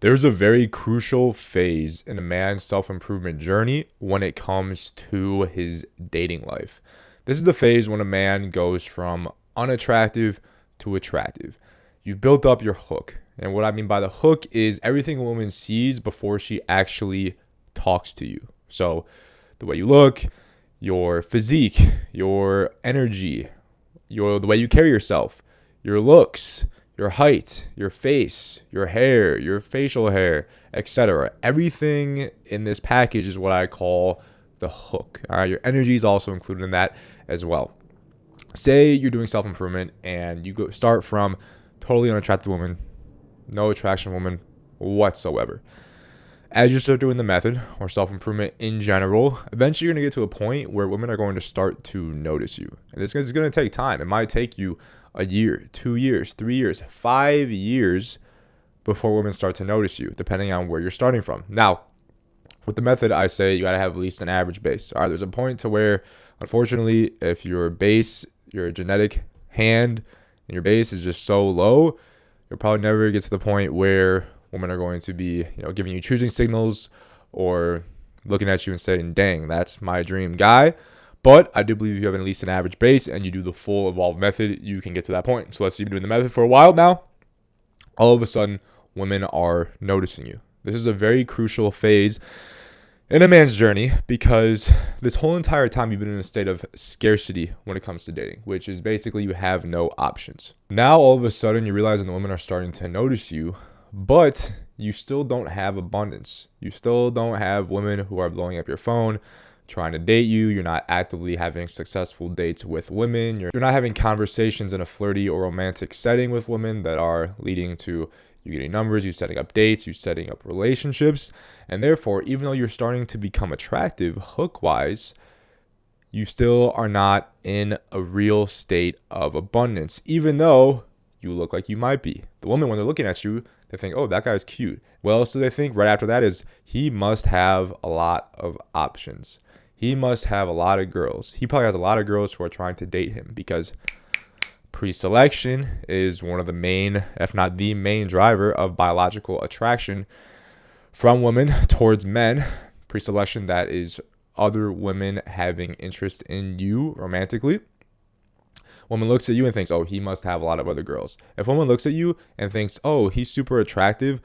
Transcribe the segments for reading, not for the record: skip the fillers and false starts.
There's a very crucial phase in a man's self-improvement journey when it comes to his dating life. This is the phase when a man goes from unattractive to attractive. You've built up your hook. And what I mean by the hook is everything a woman sees before she actually talks to you. So the way you look, your physique, your energy, the way you carry yourself, your looks, your height, your face, your hair, your facial hair, etc. Everything in this package is what I call the hook. All right, your energy is also included in that as well. Say you're doing self-improvement and you go start from totally unattractive woman, no attraction woman whatsoever. As you start doing the method or self-improvement in general, eventually you're going to get to a point where women are going to start to notice you. And this is going to take time. It might take you a year, 2 years, 3 years, 5 years before women start to notice you, depending on where you're starting from. Now, with the method, I say you got to have at least an average base. All right, there's a point to where, unfortunately, if your base, your genetic hand, and your base is just so low, you'll probably never get to the point where women are going to be, giving you choosing signals or looking at you and saying, dang, that's my dream guy. But I do believe if you have at least an average base and you do the full evolved method, you can get to that point. So let's say you've been doing the method for a while now. All of a sudden, women are noticing you. This is a very crucial phase in a man's journey because this whole entire time you've been in a state of scarcity when it comes to dating, which is basically you have no options. Now, all of a sudden, you realize the women are starting to notice you, but you still don't have abundance. You still don't have women who are blowing up your phone, trying to date you. You're not actively having successful dates with women. You're not having conversations in a flirty or romantic setting with women that are leading to you getting numbers, you setting up dates, you setting up relationships. And therefore, even though you're starting to become attractive hook-wise, you still are not in a real state of abundance, even though you look like you might be. The women, when they're looking at you, they think, oh, that guy's cute. Well, so they think right after that is he must have a lot of options. He must have a lot of girls. He probably has a lot of girls who are trying to date him because pre-selection is one of the main, if not the main driver of biological attraction from women towards men. Pre-selection, that is other women having interest in you romantically. Woman looks at you and thinks, oh, he must have a lot of other girls. If a woman looks at you and thinks, oh, he's super attractive,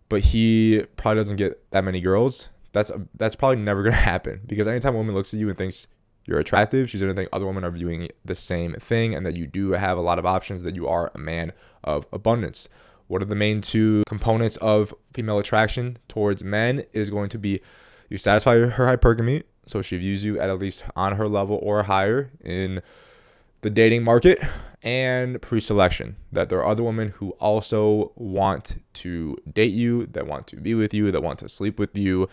but he probably doesn't get that many girls, that's probably never going to happen. Because anytime a woman looks at you and thinks you're attractive, she's going to think other women are viewing the same thing and that you do have a lot of options, that you are a man of abundance. What are the main two components of female attraction towards men is going to be you satisfy her hypergamy, so she views you at least on her level or higher in the dating market, and pre-selection, that there are other women who also want to date you, that want to be with you, that want to sleep with you,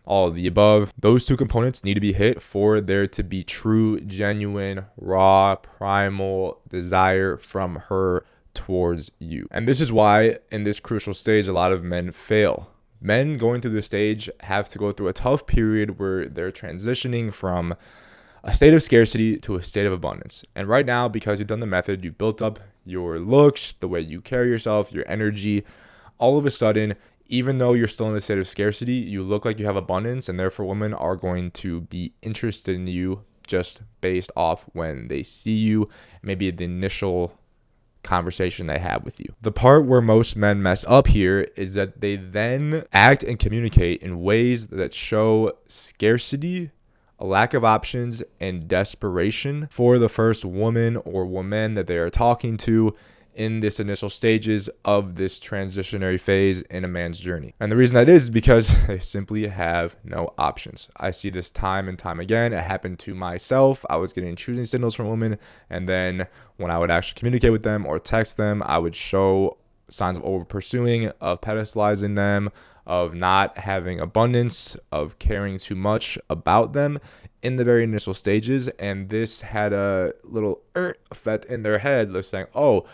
all of the above. Those two components need to be hit for there to be true, genuine, raw, primal desire from her towards you. And this is why in this crucial stage, a lot of men fail. Men going through this stage have to go through a tough period where they're transitioning from a state of scarcity to a state of abundance. And right now, because you've done the method, you've built up your looks, the way you carry yourself, your energy, all of a sudden, even though you're still in a state of scarcity, you look like you have abundance, and therefore women are going to be interested in you just based off when they see you, maybe the initial conversation they have with you. The part where most men mess up here is that they then act and communicate in ways that show scarcity, a lack of options, and desperation for the first woman or woman that they are talking to in this initial stages of this transitionary phase in a man's journey. And the reason that is because they simply have no options. I see this time and time again. It happened to myself. I was getting choosing signals from women, and then when I would actually communicate with them or text them, I would show signs of over pursuing, of pedestalizing them, of not having abundance, of caring too much about them in the very initial stages. And this had a little effect in their head, saying, oh,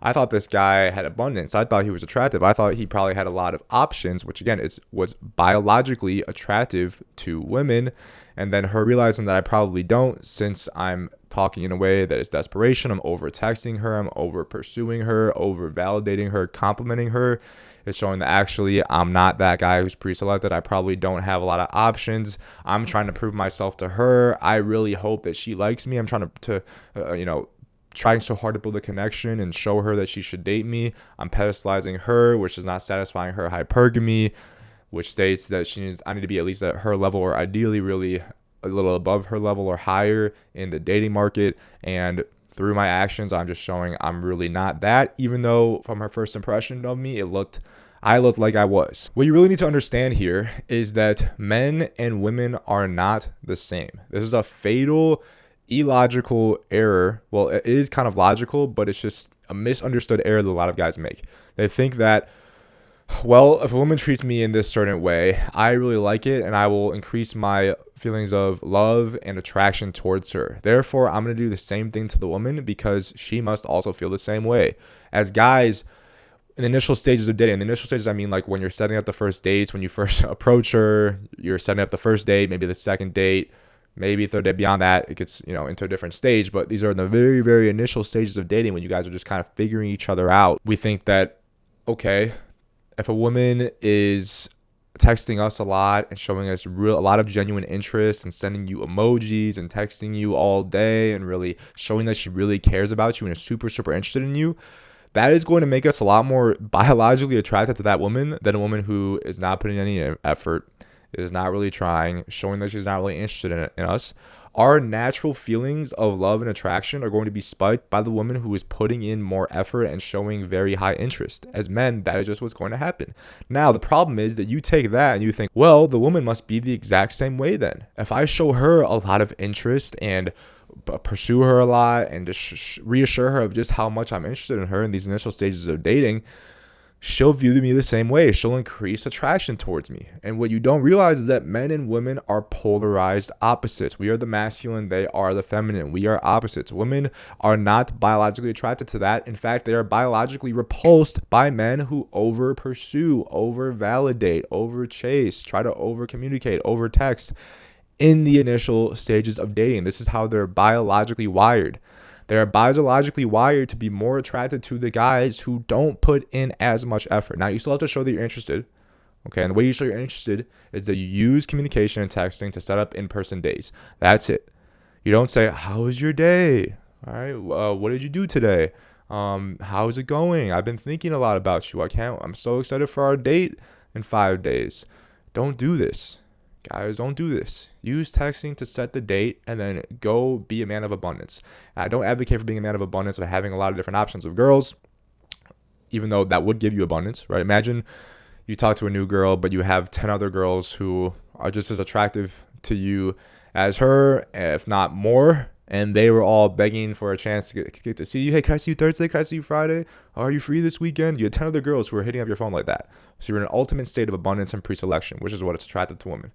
I thought this guy had abundance. I thought he was attractive. I thought he probably had a lot of options, which again was biologically attractive to women. And then her realizing that I probably don't, since I'm talking in a way that is desperation. I'm over texting her. I'm over pursuing her, over validating her, complimenting her. It's showing that actually I'm not that guy who's pre-selected. I probably don't have a lot of options. I'm trying to prove myself to her. I really hope that she likes me. I'm trying trying so hard to build a connection and show her that she should date me. I'm pedestalizing her, which is not satisfying her hypergamy, which states that I need to be at least at her level, or ideally really a little above her level or higher in the dating market. And through my actions, I'm just showing I'm really not that, even though from her first impression of me, I looked like I was. What you really need to understand here is that men and women are not the same. This is a fatal, illogical error. Well, it is kind of logical, but it's just a misunderstood error that a lot of guys make. They think that, well, if a woman treats me in this certain way, I really like it, and I will increase my feelings of love and attraction towards her. Therefore, I'm going to do the same thing to the woman because she must also feel the same way. As guys, in the initial stages of dating, in the initial stages, I mean like when you're setting up the first dates, when you first approach her, you're setting up the first date, maybe the second date, maybe third date. Beyond that, it gets, into a different stage. But these are the very, very initial stages of dating when you guys are just kind of figuring each other out. We think that, okay, if a woman is texting us a lot and showing us a lot of genuine interest and sending you emojis and texting you all day and really showing that she really cares about you and is super, super interested in you, that is going to make us a lot more biologically attracted to that woman than a woman who is not putting any effort, is not really trying, showing that she's not really interested in us. Our natural feelings of love and attraction are going to be spiked by the woman who is putting in more effort and showing very high interest. As men, that is just what's going to happen. Now, the problem is that you take that and you think, well, the woman must be the exact same way then. If I show her a lot of interest and pursue her a lot and just reassure her of just how much I'm interested in her in these initial stages of dating, she'll view me the same way. She'll increase attraction towards me. And what you don't realize is that men and women are polarized opposites. We are the masculine, they are the feminine. We are opposites. Women are not biologically attracted to that. In fact, they are biologically repulsed by men who over pursue, over validate, over chase, try to over communicate, over text in the initial stages of dating. This is how they're biologically wired. They are biologically wired to be more attracted to the guys who don't put in as much effort. Now, you still have to show that you're interested. Okay, and the way you show you're interested is that you use communication and texting to set up in-person dates. That's it. You don't say, how was your day? All right, what did you do today? How's it going? I've been thinking a lot about you. I'm so excited for our date in 5 days. Don't do this. Guys, don't do this. Use texting to set the date and then go be a man of abundance. I don't advocate for being a man of abundance by having a lot of different options of girls, even though that would give you abundance, right? Imagine you talk to a new girl, but you have 10 other girls who are just as attractive to you as her, if not more, and they were all begging for a chance to get to see you. Hey, can I see you Thursday? Can I see you Friday? Are you free this weekend? You had 10 other girls who were hitting up your phone like that. So you're in an ultimate state of abundance and pre-selection, which is what it's attractive to women.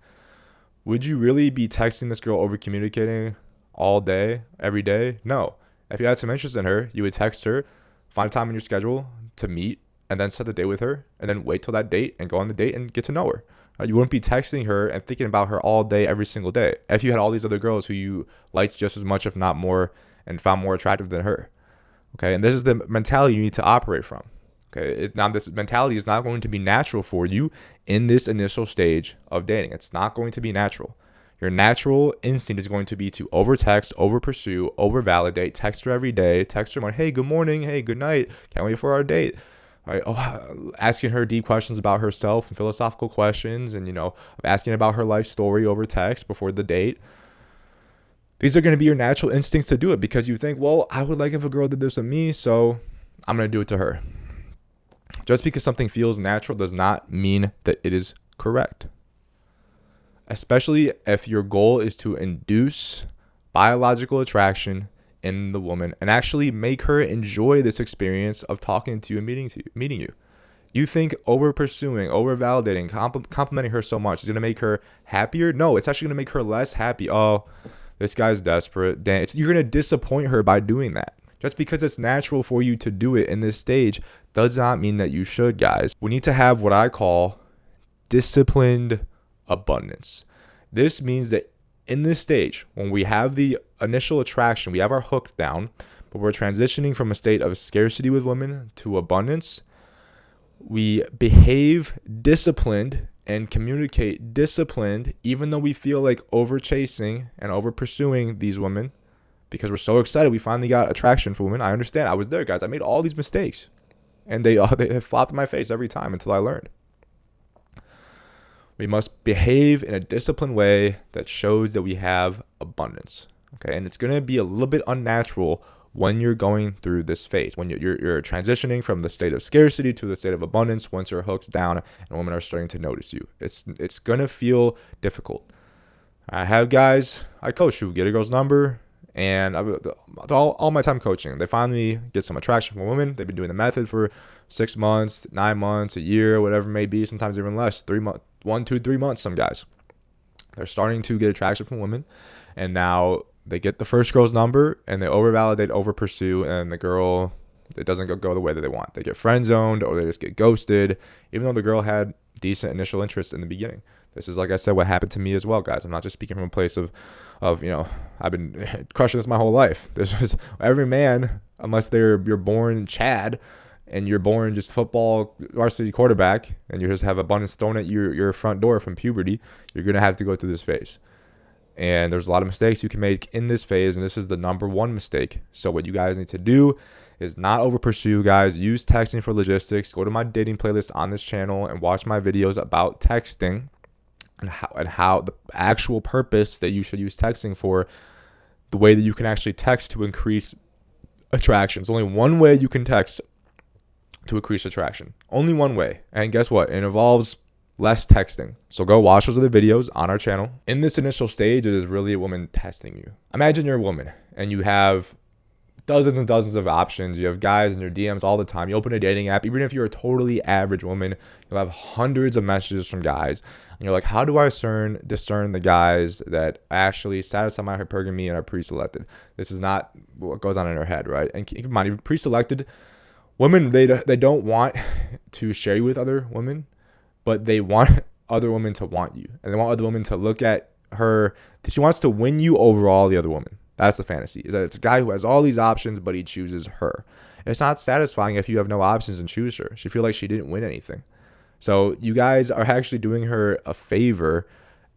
Would you really be texting this girl over communicating all day, every day? No. If you had some interest in her, you would text her, find time in your schedule to meet, and then set the date with her, and then wait till that date and go on the date and get to know her. You wouldn't be texting her and thinking about her all day, every single day, if you had all these other girls who you liked just as much, if not more, and found more attractive than her. Okay, and this is the mentality you need to operate from. Okay, now this mentality is not going to be natural for you in this initial stage of dating. It's not going to be natural. Your natural instinct is going to be to over text, over pursue, over validate, text her every day, text her, hey, good morning, hey, good night, can't wait for our date. Right? Asking her deep questions about herself and philosophical questions, and asking about her life story over text before the date. These are going to be your natural instincts to do it because you think, well, I would like if a girl did this with me, so I'm going to do it to her. Just because something feels natural does not mean that it is correct. Especially if your goal is to induce biological attraction in the woman and actually make her enjoy this experience of talking to you and meeting you. You think over pursuing, over validating, complimenting her so much is going to make her happier? No, it's actually going to make her less happy. Oh, this guy's desperate. You're going to disappoint her by doing that. Just because it's natural for you to do it in this stage does not mean that you should, guys. We need to have what I call disciplined abundance. This means that in this stage, when we have the initial attraction, we have our hook down, but we're transitioning from a state of scarcity with women to abundance, We behave disciplined and communicate disciplined, even though we feel like over chasing and over pursuing these women because we're so excited we finally got attraction for women. I understand. I was there, guys. I made all these mistakes, and they flopped in my face every time until I learned. We must behave in a disciplined way that shows that we have abundance. Okay, and it's going to be a little bit unnatural when you're going through this phase, when you're transitioning from the state of scarcity to the state of abundance. Once your hook's down and women are starting to notice you, it's going to feel difficult. I have guys I coach who get a girl's number, and all my time coaching, they finally get some attraction from women. They've been doing the method for 6 months, 9 months, a year, whatever it may be, sometimes even less, 3 months, 1, 2, 3 months. Some guys, they're starting to get attraction from women, and now they get the first girl's number and they overvalidate, over pursue, and the girl, it doesn't go the way that they want. They get friend zoned, or they just get ghosted, even though the girl had decent initial interest in the beginning. This is, like I said, what happened to me as well, guys. I'm not just speaking from a place of I've been crushing this my whole life. This is every man, unless you're born Chad and you're born just football varsity quarterback and you just have abundance thrown at your front door from puberty, you're going to have to go through this phase. And there's a lot of mistakes you can make in this phase, and this is the number one mistake. So what you guys need to do is not over pursue, guys. Use texting for logistics. Go to my dating playlist on this channel and watch my videos about texting and how the actual purpose that you should use texting for, the way that you can actually text to increase attraction. There's only one way you can text to increase attraction. Only one way. And guess what? It involves less texting. So go watch those other videos on our channel. In this initial stage, it is really a woman testing you. Imagine you're a woman and you have dozens and dozens of options. You have guys in your DMs all the time. You open a dating app, even if you're a totally average woman, you'll have hundreds of messages from guys. And you're like, how do I discern the guys that actually satisfy my hypergamy and are pre-selected? This is not what goes on in her head, right? And keep in mind, even pre-selected women, they don't want to share you with other women, but they want other women to want you. And they want other women to look at her. She wants to win you over all the other women. That's the fantasy, is that it's a guy who has all these options, but he chooses her. It's not satisfying if you have no options and choose her. She feels like she didn't win anything. So you guys are actually doing her a favor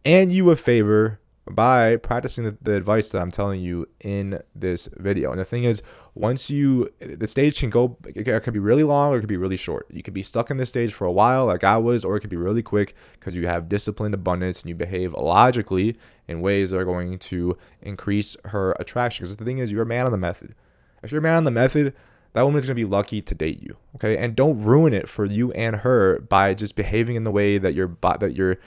and you a favor by practicing the advice that I'm telling you in this video. And the thing is, the stage can go, it could be really long or it could be really short. You could be stuck in this stage for a while like I was, or it could be really quick because you have disciplined abundance and you behave logically in ways that are going to increase her attraction. Because the thing is, you're a man on the method. If you're a man on the method, that woman is going to be lucky to date you. Okay. And don't ruin it for you and her by just behaving in the way that your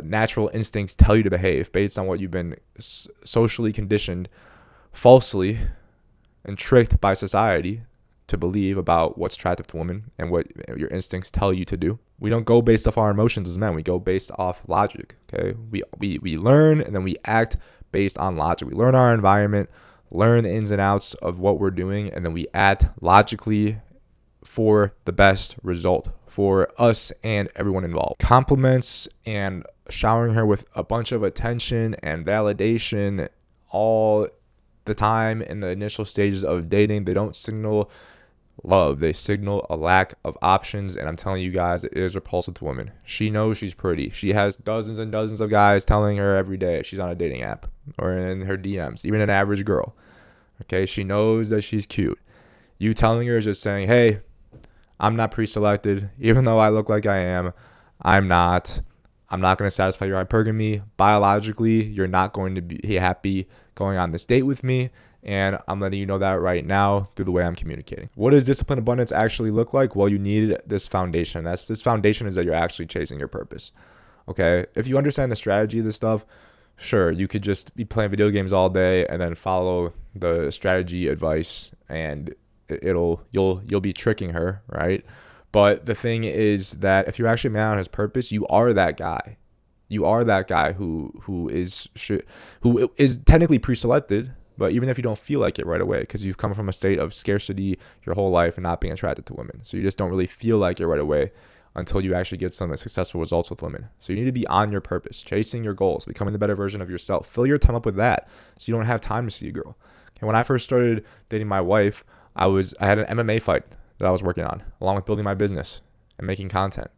natural instincts tell you to behave based on what you've been socially conditioned falsely and tricked by society to believe about what's attractive to women and what your instincts tell you to do. We don't go based off our emotions as men. We go based off logic. Okay. We learn and then we act based on logic. We learn our environment, learn the ins and outs of what we're doing, and then we act logically for the best result for us and everyone involved. Compliments and showering her with a bunch of attention and validation all the time in the initial stages of dating, they don't signal love. They signal a lack of options. And I'm telling you guys, it is repulsive to women. She knows she's pretty. She has dozens and dozens of guys telling her every day she's on a dating app or in her DMs, even an average girl. Okay, she knows that she's cute. You telling her is just saying, hey, I'm not pre-selected. Even though I look like I am, I'm not going to satisfy your hypergamy. Biologically, you're not going to be happy going on this date with me. And I'm letting you know that right now through the way I'm communicating. What does disciplined abundance actually look like? Well, you need this foundation. This foundation is that you're actually chasing your purpose. Okay. If you understand the strategy of this stuff, sure, you could just be playing video games all day and then follow the strategy advice and you'll be tricking her, right? But the thing is that if you're actually a man on his purpose, you are that guy. You are that guy who is technically pre-selected, but even if you don't feel like it right away, because you've come from a state of scarcity your whole life and not being attracted to women, so you just don't really feel like it right away until you actually get some successful results with women. So you need to be on your purpose, chasing your goals, becoming the better version of yourself. Fill your time up with that, so you don't have time to see a girl. Okay, when I first started dating my wife, I had an MMA fight that I was working on, along with building my business. and making content.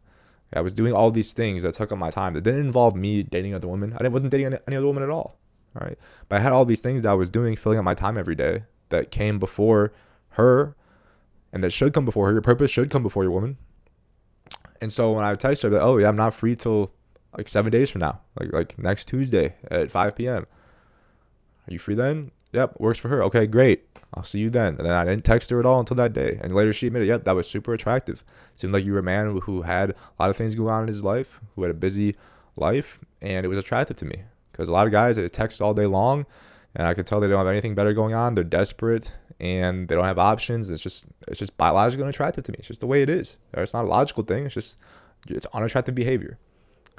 I was doing all these things that took up my time. That didn't involve me dating other women. I wasn't dating any other woman at all. All right. But I had all these things that I was doing, filling up my time every day, that came before her and that should come before her. Your purpose should come before your woman. And so when I text her that, oh yeah, I'm not free till like 7 days from now, like next Tuesday at 5 p.m. Are you free then? Yep, works for her. Okay, great. I'll see you then. And then I didn't text her at all until that day. And later she admitted, yep, that was super attractive. Seemed like you were a man who had a lot of things going on in his life, who had a busy life, and it was attractive to me. Because a lot of guys, they text all day long, and I could tell they don't have anything better going on. They're desperate, and they don't have options. It's just biological and attractive to me. It's just the way it is. It's not a logical thing. It's unattractive behavior.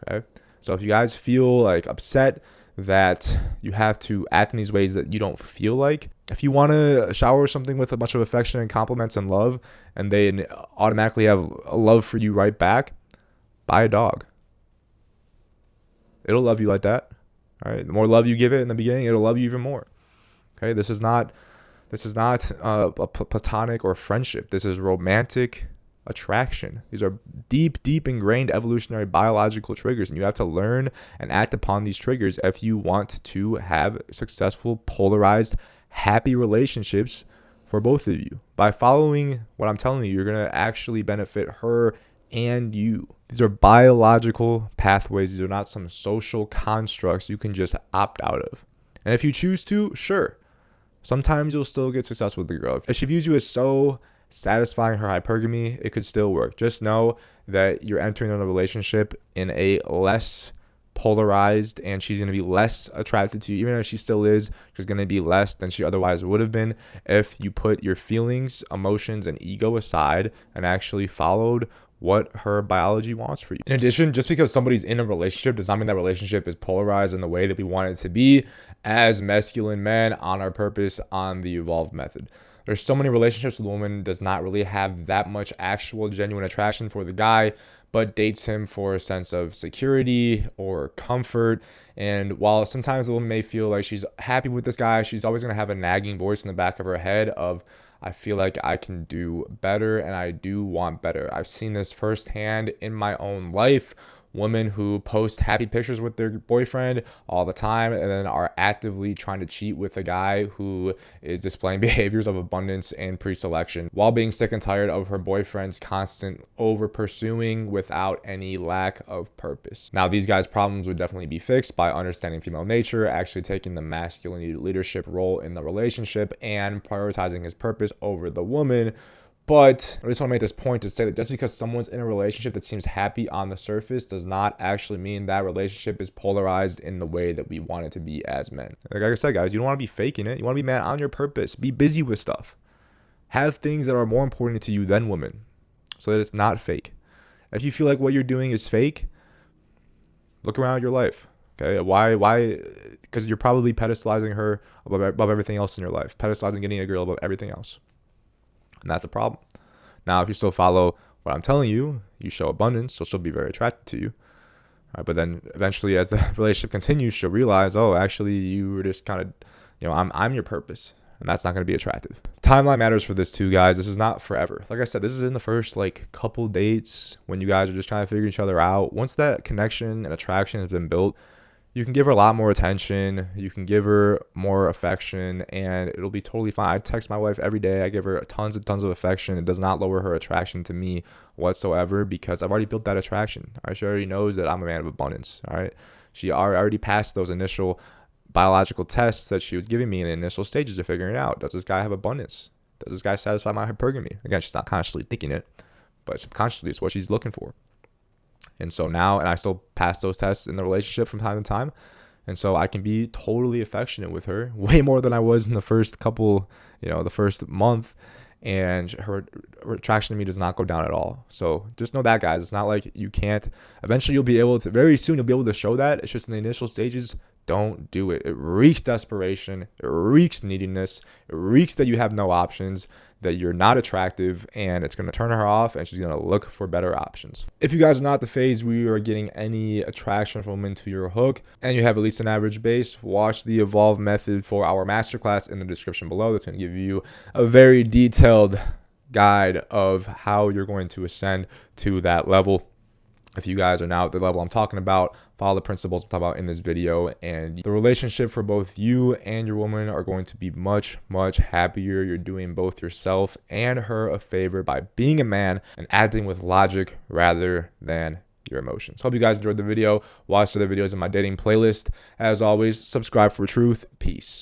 Okay? So if you guys feel like upset that you have to act in these ways that you don't feel like, if you want to shower something with a bunch of affection and compliments and love, and they automatically have a love for you right back, buy a dog. It'll love you like that. All right. The more love you give it in the beginning, it'll love you even more. Okay. This is not a platonic or friendship. This is romantic attraction. These are deep ingrained evolutionary biological triggers, and you have to learn and act upon these triggers if you want to have successful, polarized, happy relationships for both of you. By following what I'm telling you, you're going to actually benefit her and you. These are biological pathways. These are not some social constructs you can just opt out of. And if you choose to, sure, sometimes you'll still get success with the girl. If she views you as so satisfying her hypergamy, it could still work. Just know that you're entering in a relationship in a less polarized, and she's going to be less attracted to you. Even if she still is, she's going to be less than she otherwise would have been if you put your feelings, emotions, and ego aside and actually followed what her biology wants for you. In addition, just because somebody's in a relationship does not mean that relationship is polarized in the way that we want it to be as masculine men on our purpose on the evolved method. There's so many relationships with a woman does not really have that much actual genuine attraction for the guy, but dates him for a sense of security or comfort. And while sometimes the woman may feel like she's happy with this guy, she's always going to have a nagging voice in the back of her head of, I feel like I can do better and I do want better. I've seen this firsthand in my own life. Women who post happy pictures with their boyfriend all the time and then are actively trying to cheat with a guy who is displaying behaviors of abundance and pre-selection while being sick and tired of her boyfriend's constant over pursuing without any lack of purpose. Now, these guys' problems would definitely be fixed by understanding female nature, actually taking the masculine leadership role in the relationship, and prioritizing his purpose over the woman. But I just want to make this point to say that just because someone's in a relationship that seems happy on the surface does not actually mean that relationship is polarized in the way that we want it to be as men. Like I said, guys, you don't want to be faking it. You want to be man on your purpose. Be busy with stuff. Have things that are more important to you than women so that it's not fake. If you feel like what you're doing is fake, look around your life. Okay, why? Because you're probably pedestalizing her above everything else in your life. Pedestalizing getting a girl above everything else. And that's the problem. Now, if you still follow what I'm telling you, you show abundance, so she'll be very attracted to you. But then eventually, as the relationship continues, she'll realize, oh, actually, you were just kind of, I'm your purpose. And that's not going to be attractive. Timeline matters for this too, guys. This is not forever. Like I said, this is in the first couple dates when you guys are just trying to figure each other out. Once that connection and attraction has been built, you can give her a lot more attention. You can give her more affection, and it'll be totally fine. I text my wife every day. I give her tons and tons of affection. It does not lower her attraction to me whatsoever because I've already built that attraction. All right? She already knows that I'm a man of abundance. All right. She already passed those initial biological tests that she was giving me in the initial stages of figuring it out. Does this guy have abundance? Does this guy satisfy my hypergamy? Again, she's not consciously thinking it, but subconsciously it's what she's looking for. And so now, and I still pass those tests in the relationship from time to time. And so I can be totally affectionate with her, way more than I was in the first couple, the first month. And her attraction to me does not go down at all. So just know that, guys. It's not like you can't. Eventually, very soon, you'll be able to show that. It's just in the initial stages, don't do it. It reeks desperation. It reeks neediness. It reeks that you have no options, that you're not attractive, and it's going to turn her off, and she's going to look for better options. If you guys are not the phase where you are getting any attraction from women to your hook, and you have at least an average base, watch the Evolve Method for our masterclass in the description below. That's going to give you a very detailed guide of how you're going to ascend to that level. If you guys are now at the level I'm talking about, follow the principles I'm talking about in this video, and the relationship for both you and your woman are going to be much, much happier. You're doing both yourself and her a favor by being a man and acting with logic rather than your emotions. Hope you guys enjoyed the video. Watch the other videos in my dating playlist. As always, subscribe for truth. Peace.